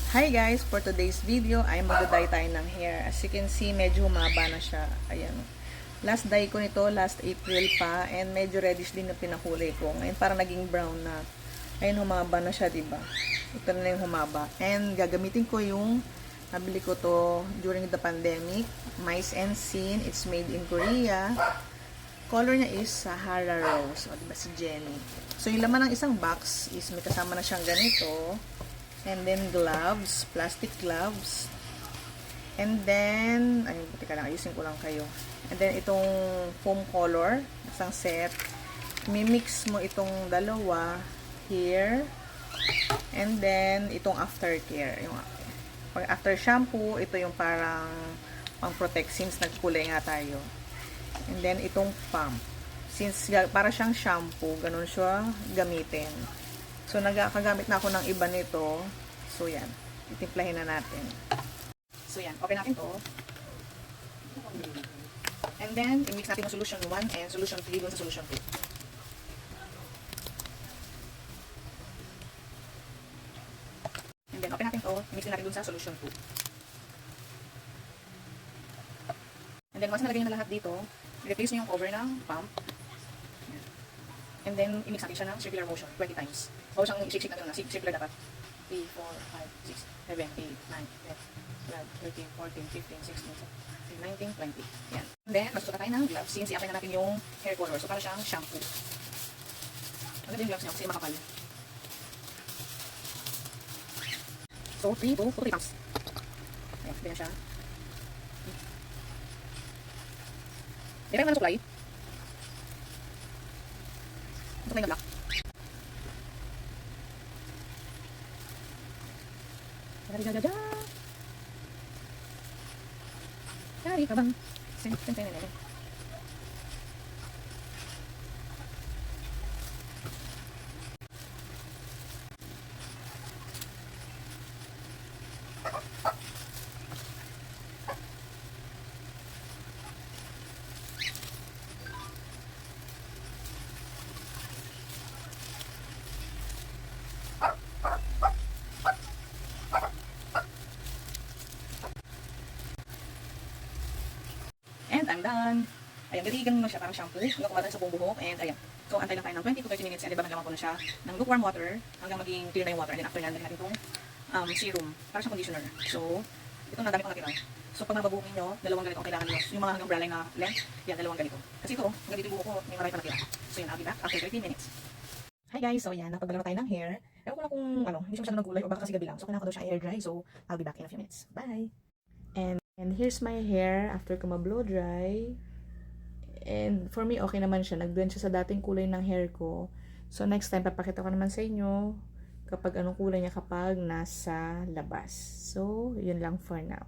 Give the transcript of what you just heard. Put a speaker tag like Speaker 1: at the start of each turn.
Speaker 1: Hi guys! For today's video ay magda-dye tayo ng hair. As you can see, medyo humaba na siya. Ayan. Last dye ko nito, last April pa. And medyo reddish din na pinakulay ko. Ngayon parang naging brown na. Ayun, humaba na siya, diba? Ito na yung humaba. And gagamitin ko yung nabili ko to during the pandemic. Mice and Sin. It's made in Korea. Color niya is Sahara Rose. O, diba si Jenny? So, yung laman ng isang box is may kasama na siyang ganito. And then gloves, plastic gloves. And then, ay, buti ka lang, ayusin ko lang kayo. And then, itong foam color, isang set. Mimix mo itong dalawa here. And then, itong aftercare. Yung after shampoo, ito yung parang pang-protect since nagkulay nga tayo. And then, itong pump. Since para siyang shampoo, ganun siya gamitin. So, nagkakagamit na ako ng iba nito. So, yan. Itimplahin na natin. So, yan. Open natin to. And then, i-mix natin yung solution 1 and solution 3 dun sa solution 2. And then, open natin to. I-mix natin dun sa solution 2. And then, once nalagay na lahat dito, i-replace nyo yung cover ng pump. And then, i-mix natin siya ng circular motion 20 times. So, siyang i-shake natin na. Circular dapat. 3, 4, 5, 6, 7, 8, 9, 10, 11, 13, 14, 15, 16, 17, 19, 20. Yan. And then, magsusuka tayo ng gloves since i-apply na natin yung hair color. So, para siyang shampoo. Maganda yung gloves niya kasi makapal. So, 3 to 3 times. Ayan, ganyan siya. Di ba yung supply? Supply na black. Dari ka bang? Sen. And I'm done. Ayan, galigan mo siya parang shampoo. Hanggang kumatan sa buong buhok. And ayan. So, antay lang tayo ng 20 to 30 minutes. And diba, nalaman ko na siya ng lukewarm water hanggang maging clear na yung water. And then after yan, dali natin itong serum. Parang siyang conditioner. So, itong nadami kong natira. So, pag nababukin nyo, dalawang ganito ang kailangan nyo. Yung mga hanggang bralay na length, yan, dalawang ganito. Kasi ito, hanggang dito yung buhok ko, may marami pa natira. So, yun, I'll be back after 30 minutes. Hi guys, so yan, napaglaro tayo ng hair. Ewan ko na kung, hindi siya masyadong nagkulay o baka kasi gabi lang. So, kailangan ko daw siya air dry. So, I'll be back in a few minutes. Bye! And here's my hair after ko ma-blow dry. And for me, okay naman siya. Nag-blend siya sa dating kulay ng hair ko. So, next time, papakita ko naman sa inyo kapag anong kulay niya kapag nasa labas. So, yun lang for now.